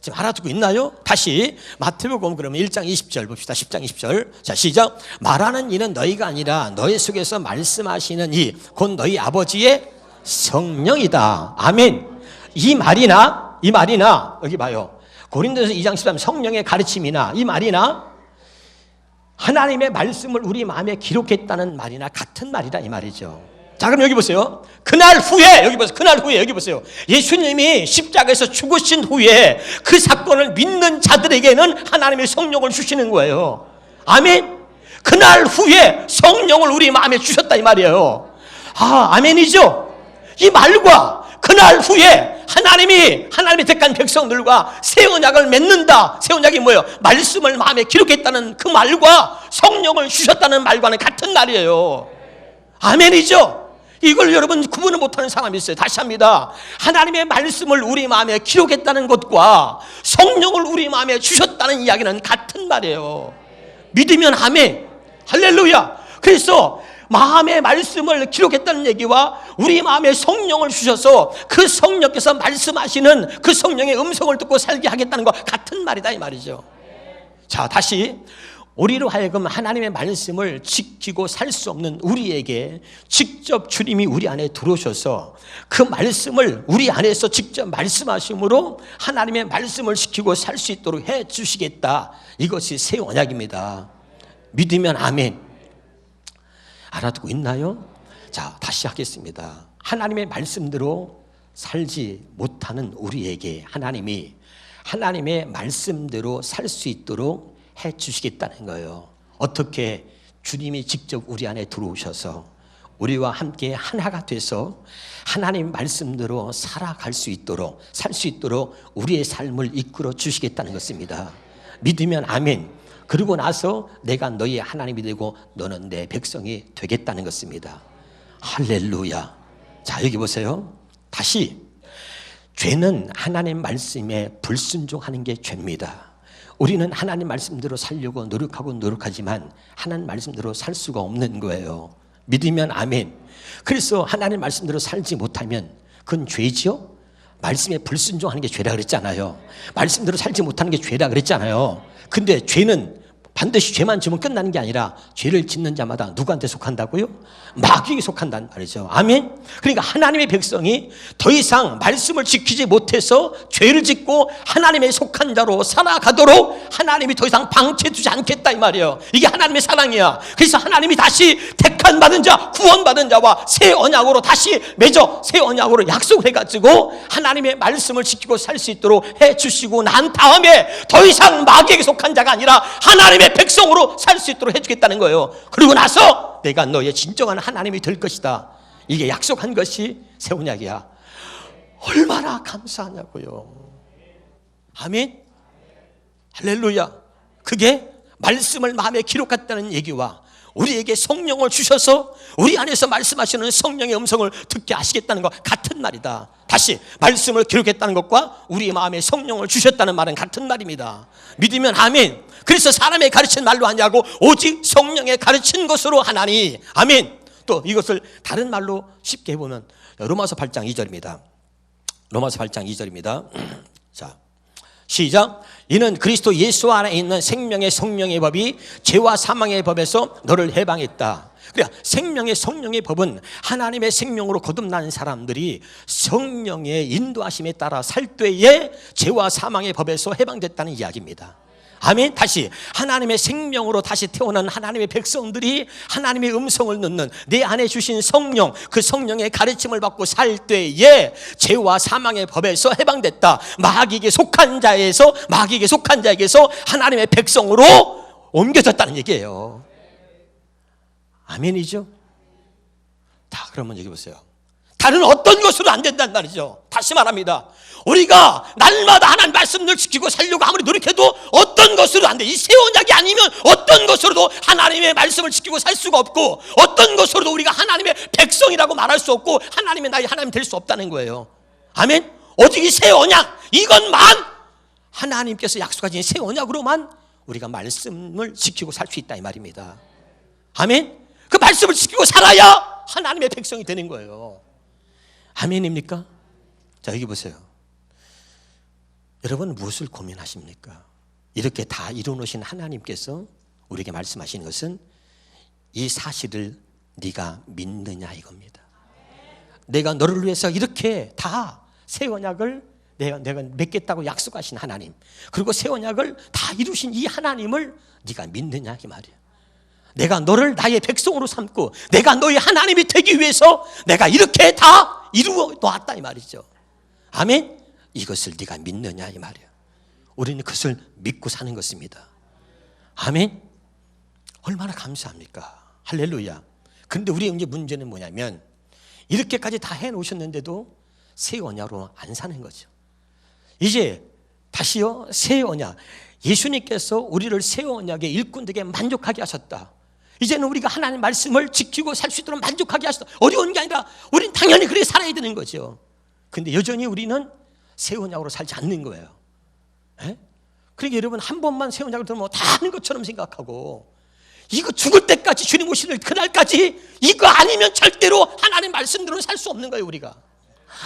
지금 알아듣고 있나요? 다시 마태복음 그러면 1장 20절 봅시다. 10장 20절. 자, 시작. 말하는 이는 너희가 아니라 너희 속에서 말씀하시는 이 곧 너희 아버지의 성령이다. 아멘. 이 말이나 여기 봐요. 고린도서 2장 13 성령의 가르침이나 이 말이나 하나님의 말씀을 우리 마음에 기록했다는 말이나 같은 말이다 이 말이죠. 자, 그럼 여기 보세요. 그날 후에 여기 보세요. 예수님이 십자가에서 죽으신 후에 그 사건을 믿는 자들에게는 하나님의 성령을 주시는 거예요. 아멘. 그날 후에 성령을 우리 마음에 주셨다 이 말이에요. 아, 아멘이죠. 이 말과 그날 후에 하나님의 택한 백성들과 새 언약을 맺는다. 새 언약이 뭐예요? 말씀을 마음에 기록했다는 그 말과 성령을 주셨다는 말과는 같은 말이에요. 아멘이죠. 이걸 여러분 구분을 못하는 사람이 있어요. 다시 합니다. 하나님의 말씀을 우리 마음에 기록했다는 것과 성령을 우리 마음에 주셨다는 이야기는 같은 말이에요. 믿으면 아멘. 할렐루야. 그래서 마음의 말씀을 기록했다는 얘기와 우리 마음에 성령을 주셔서 그 성령께서 말씀하시는 그 성령의 음성을 듣고 살게 하겠다는 것 같은 말이다 이 말이죠. 자, 다시 우리로 하여금 하나님의 말씀을 지키고 살 수 없는 우리에게 직접 주님이 우리 안에 들어오셔서 그 말씀을 우리 안에서 직접 말씀하심으로 하나님의 말씀을 지키고 살 수 있도록 해 주시겠다. 이것이 새 언약입니다. 믿으면 아멘. 알아듣고 있나요? 자, 다시 하겠습니다. 하나님의 말씀대로 살지 못하는 우리에게 하나님이 하나님의 말씀대로 살 수 있도록 해 주시겠다는 거예요. 어떻게? 주님이 직접 우리 안에 들어오셔서 우리와 함께 하나가 돼서 하나님 말씀대로 살아갈 수 있도록 살 수 있도록 우리의 삶을 이끌어 주시겠다는 것입니다. 믿으면 아멘. 그러고 나서 내가 너희의 하나님이 되고 너는 내 백성이 되겠다는 것입니다. 할렐루야. 자, 여기 보세요. 다시 죄는 하나님 말씀에 불순종하는 게 죄입니다. 우리는 하나님 말씀대로 살려고 노력하지만 하나님 말씀대로 살 수가 없는 거예요. 믿으면 아멘. 그래서 하나님 말씀대로 살지 못하면 그건 죄죠. 말씀에 불순종하는 게 죄라 그랬잖아요. 말씀대로 살지 못하는 게 죄라 그랬잖아요. 근데 죄는 반드시 죄만 지면 끝나는 게 아니라 죄를 짓는 자마다 누구한테 속한다고요? 마귀에게 속한다는 말이죠. 아멘. 그러니까 하나님의 백성이 더 이상 말씀을 지키지 못해서 죄를 짓고 하나님의 속한 자로 살아가도록 하나님이 더 이상 방치해두지 않겠다 이 말이에요. 이게 하나님의 사랑이야. 그래서 하나님이 다시 택한 받은 자, 구원받은 자와 새 언약으로 다시 맺어 새 언약으로 약속을 해가지고 하나님의 말씀을 지키고 살 수 있도록 해주시고 난 다음에 더 이상 마귀에게 속한 자가 아니라 하나님의 백성으로 살 수 있도록 해주겠다는 거예요. 그리고 나서 내가 너의 진정한 하나님이 될 것이다. 이게 약속한 것이 새 언약이야. 얼마나 감사하냐고요. 아멘. 할렐루야. 그게 말씀을 마음에 기록했다는 얘기와 우리에게 성령을 주셔서 우리 안에서 말씀하시는 성령의 음성을 듣게 하시겠다는 것 같은 말이다. 다시 말씀을 기록했다는 것과 우리 마음에 성령을 주셨다는 말은 같은 말입니다. 믿으면 아멘. 그래서 사람의 가르친 말로 하냐고 오직 성령의 가르친 것으로 하나니. 아멘. 또 이것을 다른 말로 쉽게 해보면 로마서 8장 2절입니다. 로마서 8장 2절입니다. 자, 시작. 이는 그리스도 예수 안에 있는 생명의 성령의 법이 죄와 사망의 법에서 너를 해방했다. 그러니까 생명의 성령의 법은 하나님의 생명으로 거듭난 사람들이 성령의 인도하심에 따라 살 때에 죄와 사망의 법에서 해방됐다는 이야기입니다. 아멘. 다시 하나님의 생명으로 다시 태어난 하나님의 백성들이 하나님의 음성을 듣는 내 안에 주신 성령, 그 성령의 가르침을 받고 살 때에 죄와 사망의 법에서 해방됐다. 마귀에게 속한 자에게서 하나님의 백성으로 옮겨졌다는 얘기예요. 아멘이죠? 다 그러면 여기 보세요. 다른 어떤 것으로 안 된다는 말이죠. 다시 말합니다. 우리가 날마다 하나님 말씀을 지키고 살려고 아무리 노력해도 어떤 것으로 안 돼. 이 새 언약이 아니면 어떤 것으로도 하나님의 말씀을 지키고 살 수가 없고 어떤 것으로도 우리가 하나님의 백성이라고 말할 수 없고 하나님의 나의 하나님 될 수 없다는 거예요. 아멘. 오직 이 새 언약 이것만 하나님께서 약속하신 새 언약으로만 우리가 말씀을 지키고 살 수 있다 이 말입니다. 아멘. 그 말씀을 지키고 살아야 하나님의 백성이 되는 거예요. 아멘입니까? 자, 여기 보세요. 여러분 무엇을 고민하십니까? 이렇게 다 이루어놓으신 하나님께서 우리에게 말씀하시는 것은 이 사실을 네가 믿느냐 이겁니다. 내가 너를 위해서 이렇게 다 새 언약을 내가 맺겠다고 약속하신 하나님, 그리고 새 언약을 다 이루신 이 하나님을 네가 믿느냐 이 말이에요. 내가 너를 나의 백성으로 삼고 내가 너의 하나님이 되기 위해서 내가 이렇게 다 이루어 놓았다 이 말이죠. 아멘. 이것을 네가 믿느냐 이 말이에요. 우리는 그것을 믿고 사는 것입니다. 아멘. 얼마나 감사합니까? 할렐루야. 그런데 우리의 이제 문제는 뭐냐면 이렇게까지 다 해놓으셨는데도 새 언약으로 안 사는 거죠. 이제 다시요, 새 언약. 예수님께서 우리를 새 언약의 일꾼 되게 만족하게 하셨다. 이제는 우리가 하나님 말씀을 지키고 살 수 있도록 만족하게 하셨다. 어려운 게 아니라 우린 당연히 그렇게 살아야 되는 거죠. 근데 여전히 우리는 새 언약으로 살지 않는 거예요. 에? 그러니까 여러분 한 번만 새 언약을 들으면 다 하는 것처럼 생각하고 이거 죽을 때까지 주님 오시는 그날까지 이거 아니면 절대로 하나님 말씀대로는 살 수 없는 거예요. 우리가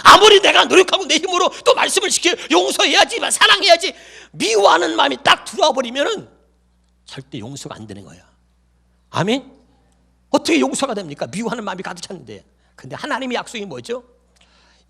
아무리 내가 노력하고 내 힘으로 또 말씀을 지켜 용서해야지 사랑해야지 미워하는 마음이 딱 들어와 버리면은 절대 용서가 안 되는 거야. 아멘. 어떻게 용서가 됩니까? 미워하는 마음이 가득 찼는데. 근데 하나님의 약속이 뭐죠?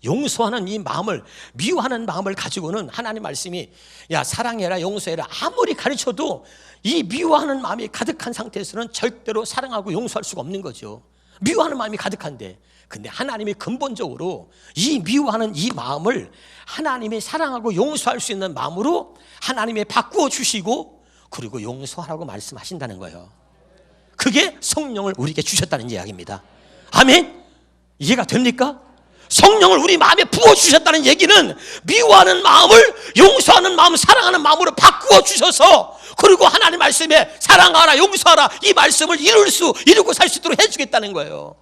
용서하는 이 마음을, 미워하는 마음을 가지고는 하나님 말씀이 야 사랑해라 용서해라 아무리 가르쳐도 이 미워하는 마음이 가득한 상태에서는 절대로 사랑하고 용서할 수가 없는 거죠. 미워하는 마음이 가득한데, 근데 하나님이 근본적으로 이 미워하는 이 마음을 하나님이 사랑하고 용서할 수 있는 마음으로 하나님이 바꾸어 주시고 그리고 용서하라고 말씀하신다는 거예요. 그게 성령을 우리에게 주셨다는 이야기입니다. 아멘. 이해가 됩니까? 성령을 우리 마음에 부어주셨다는 얘기는 미워하는 마음을 용서하는 마음, 사랑하는 마음으로 바꾸어 주셔서 그리고 하나님 말씀에 사랑하라 용서하라 이 말씀을 이루고 살 수 있도록 해주겠다는 거예요.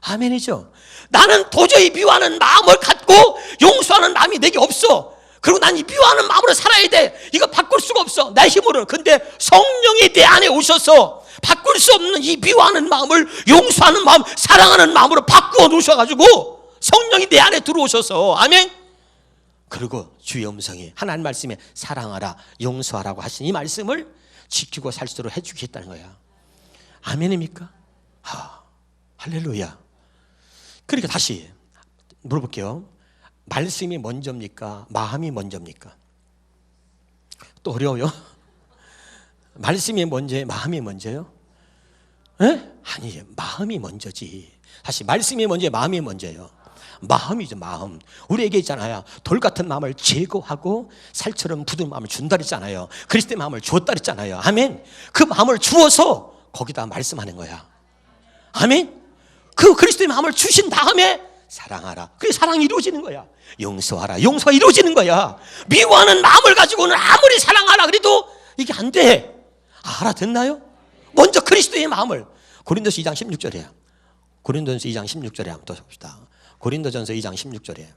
아멘이죠. 나는 도저히 미워하는 마음을 갖고 용서하는 마음이 내게 없어. 그리고 난 이 미워하는 마음으로 살아야 돼. 이거 바꿀 수가 없어 내 힘으로는. 근데 성령이 내 안에 오셔서 바꿀 수 없는 이 미워하는 마음을 용서하는 마음, 사랑하는 마음으로 바꾸어 놓으셔가지고 성령이 내 안에 들어오셔서 아멘. 그리고 주의 음성이 하나님 말씀에 사랑하라 용서하라고 하신 이 말씀을 지키고 살 수 있도록 해주겠다는 거야. 아멘입니까? 할렐루야. 그러니까 다시 물어볼게요. 말씀이 먼저입니까? 마음이 먼저입니까? 또 어려워요? 말씀이 먼저예요? 마음이 먼저예요? 에? 아니, 마음이 먼저지. 다시 말씀이 먼저예요? 마음이 먼저예요? 마음이죠, 마음. 우리에게 있잖아요. 돌 같은 마음을 제거하고 살처럼 부드러운 마음을 준다 그랬잖아요. 그리스도의 마음을 주었다 그랬잖아요. 아멘. 그 마음을 주어서 거기다 말씀하는 거야. 아멘. 그 그리스도의 마음을 주신 다음에 사랑하라. 그게 사랑이 이루어지는 거야. 용서하라. 용서가 이루어지는 거야. 미워하는 마음을 가지고는 아무리 사랑하라 그래도 이게 안 돼. 알아듣나요? 먼저 그리스도의 마음을. 고린도서 2장 16절이에요. 고린도전서 2장 16절에 한번 더 봅시다. 고린도전서 2장 16절에.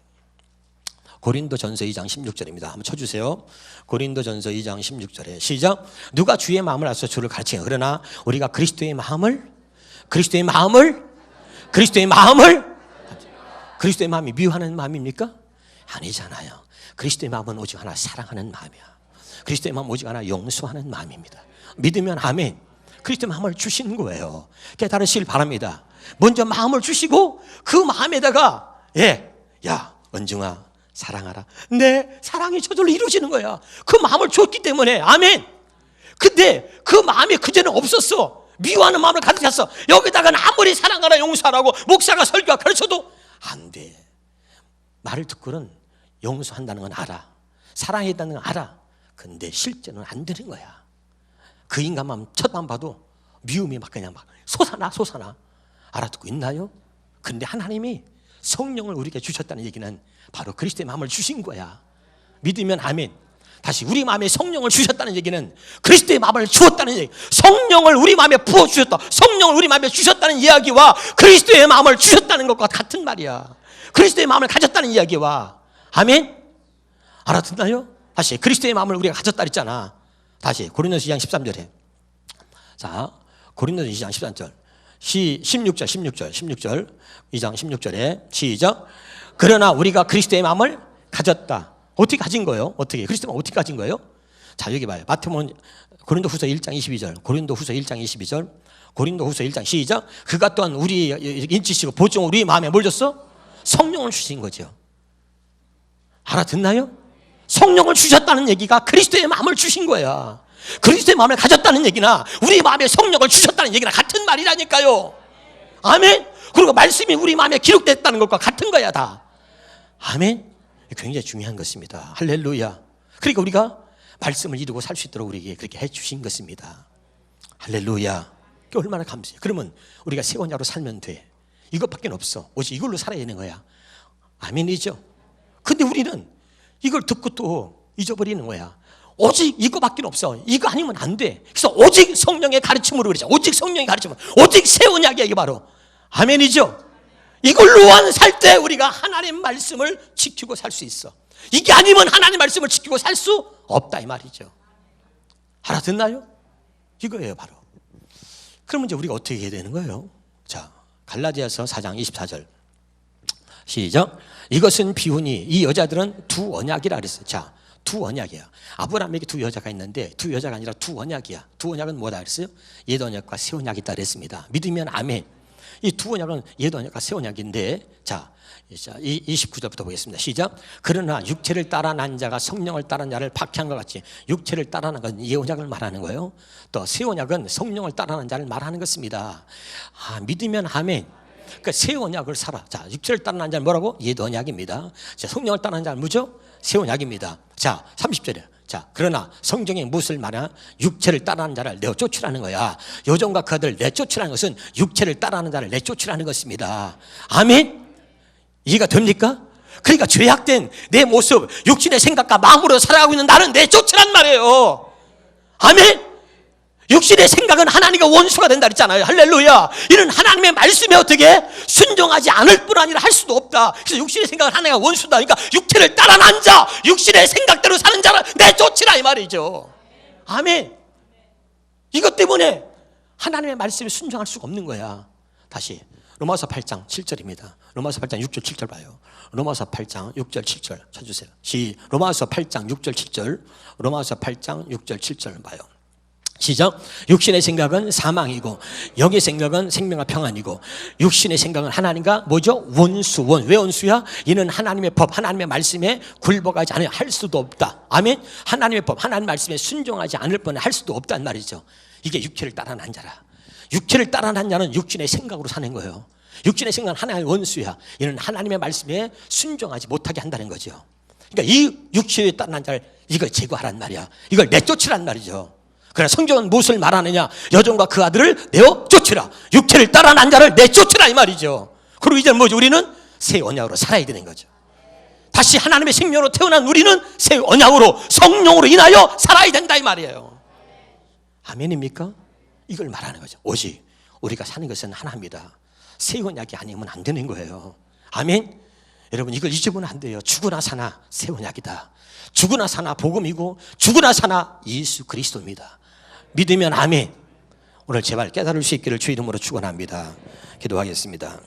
고린도전서 2장 16절입니다. 한번 쳐주세요. 고린도전서 2장 16절에 시작. 누가 주의 마음을 알아서 주를 가르치냐. 그러나 우리가 그리스도의 마음을 그리스도의 마음이 미워하는 마음입니까? 아니잖아요. 그리스도의 마음은 오직 하나 사랑하는 마음이야. 그리스도의 마음은 오직 하나 용서하는 마음입니다. 믿으면 아멘. 그리스도의 마음을 주시는 거예요. 깨달으시길 바랍니다. 먼저 마음을 주시고 그 마음에다가 야 은중아 사랑하라. 내 사랑이 저절로 이루어지는 거야. 그 마음을 줬기 때문에 아멘. 근데 그 마음이 그전에 없었어. 미워하는 마음을 가득 찼어. 여기다가는 아무리 사랑하라 용서하라고 목사가 설교가 가르쳐도 안 돼. 말을 듣고는 용서한다는 건 알아. 사랑했다는 건 알아. 근데 실제는 안 되는 거야. 그 인간만 첫만 봐도 미움이 막 그냥 막 솟아나. 알아듣고 있나요? 근데 하나님이 성령을 우리에게 주셨다는 얘기는 바로 그리스도의 마음을 주신 거야. 믿으면 아멘. 다시 우리 마음에 성령을 주셨다는 얘기는 그리스도의 마음을 주었다는 얘기. 성령을 우리 마음에 부어주셨다. 성령을 우리 마음에 주셨다는 이야기와 그리스도의 마음을 주셨다는 것과 같은 말이야. 그리스도의 마음을 가졌다는 이야기와 아멘. 알아듣나요? 다시 그리스도의 마음을 우리가 가졌다 그랬잖아. 다시 고린도서 2장 13절에. 자, 고린도서 2장 13절. 16절 2장 16절에 시작. 그러나 우리가 그리스도의 마음을 가졌다. 어떻게 가진 거예요? 어떻게? 그리스도의 마음 어떻게 가진 거예요? 자, 여기 봐요. 마태복음 고린도후서 1장 22절. 고린도후서 1장 22절. 고린도후서 1장 시작. 그가 또한 우리 인치시고 보증 우리 마음에 뭘 줬어? 성령을 주신 거죠. 알아듣나요? 성령을 주셨다는 얘기가 그리스도의 마음을 주신 거야. 그리스도의 마음을 가졌다는 얘기나 우리 마음에 성령을 주셨다는 얘기나 같은 말이라니까요. 아멘. 그리고 말씀이 우리 마음에 기록됐다는 것과 같은 거야 다. 아멘. 굉장히 중요한 것입니다. 할렐루야. 그러니까 우리가 말씀을 이루고 살 수 있도록 우리에게 그렇게 해주신 것입니다. 할렐루야. 얼마나 감사해요. 그러면 우리가 새 언약으로 살면 돼. 이것밖에 없어. 오직 이걸로 살아야 되는 거야. 아멘이죠. 근데 우리는 이걸 듣고 또 잊어버리는 거야. 오직 이거밖에 없어. 이거 아니면 안 돼. 그래서 오직 성령의 가르침으로 그러죠. 오직 성령의 가르침으로. 오직 새 언약이야 이게 바로. 아멘이죠. 이걸로만 살 때 우리가 하나님 말씀을 지키고 살 수 있어. 이게 아니면 하나님 말씀을 지키고 살 수 없다 이 말이죠. 알아듣나요? 이거예요 바로. 그러면 이제 우리가 어떻게 해야 되는 거예요? 자, 갈라디아서 4장 24절 시작. 이것은 비유니 이 여자들은 두 언약이라 그랬어요. 자, 두 언약이야. 아브라함에게 두 여자가 있는데 두 여자가 아니라 두 언약이야. 두 언약은 뭐다 그랬어요? 옛 언약과 새 언약이 있다 그랬습니다. 믿으면 아멘. 이 두 언약은 옛 언약과 새 언약인데 자 29절부터 보겠습니다. 시작. 그러나 육체를 따라 난 자가 성령을 따른 자를 박해한 것 같이 육체를 따라 난 건 옛 언약을 말하는 거예요. 또 새 언약은 성령을 따라 난 자를 말하는 것입니다. 믿으면 아멘. 그러니까 새 언약을 살아. 자, 육체를 따라 난 자는 뭐라고? 옛 언약입니다. 자, 성령을 따라 난 자는 뭐죠? 새 언약입니다. 자, 30절에. 자, 그러나 성경에 무엇을 말하냐? 육체를 따라하는 자를 내쫓으라는 거야. 여종과 그 아들 내쫓으라는 것은 육체를 따라하는 자를 내쫓으라는 것입니다. 아멘? 이해가 됩니까? 그러니까 죄악된 내 모습, 육신의 생각과 마음으로 살아가고 있는 나는 내쫓으란 말이에요. 아멘? 육신의 생각은 하나님과 원수가 된다 그랬잖아요. 할렐루야. 이는 하나님의 말씀에 어떻게 순종하지 않을 뿐 아니라 할 수도 없다. 그래서 육신의 생각은 하나님과 원수다. 그러니까 육체를 따라난 자, 육신의 생각대로 사는 자를 내쫓으라 이 말이죠. 아멘. 이것 때문에 하나님의 말씀에 순종할 수가 없는 거야. 다시 로마서 8장 7절입니다. 로마서 8장 6절 7절 봐요. 로마서 8장 6절 7절 쳐주세요. 로마서 8장 6절 7절. 로마서 8장 6절 7절 봐요. 시작. 육신의 생각은 사망이고 영의 생각은 생명과 평안이고 육신의 생각은 하나님과 뭐죠? 원수. 왜 원수야? 이는 하나님의 법, 하나님의 말씀에 굴복하지 않으면 할 수도 없다. 아멘. 하나님의 법, 하나님의 말씀에 순종하지 않을 뻔 할 수도 없단 말이죠. 이게 육체를 따라난 자라. 육체를 따라난 자는 육신의 생각으로 사는 거예요. 육신의 생각은 하나님의 원수야. 이는 하나님의 말씀에 순종하지 못하게 한다는 거죠. 그러니까 이 육체에 따라난 자를 이걸 제거하란 말이야. 이걸 내쫓으란 말이죠. 그러나 성경은 무엇을 말하느냐? 여종과 그 아들을 내어 쫓으라. 육체를 따라난 자를 내쫓으라 이 말이죠. 그리고 이제 뭐죠? 우리는 새 언약으로 살아야 되는 거죠. 다시 하나님의 생명으로 태어난 우리는 새 언약으로 성령으로 인하여 살아야 된다 이 말이에요. 아멘입니까? 이걸 말하는 거죠. 오직 우리가 사는 것은 하나입니다. 새 언약이 아니면 안 되는 거예요. 아멘. 여러분 이걸 잊으면 안 돼요. 죽으나 사나 새 언약이다. 죽으나 사나 복음이고 죽으나 사나 예수 그리스도입니다. 믿으면 아멘. 오늘 제발 깨달을 수 있기를 주 이름으로 축원합니다. 기도하겠습니다.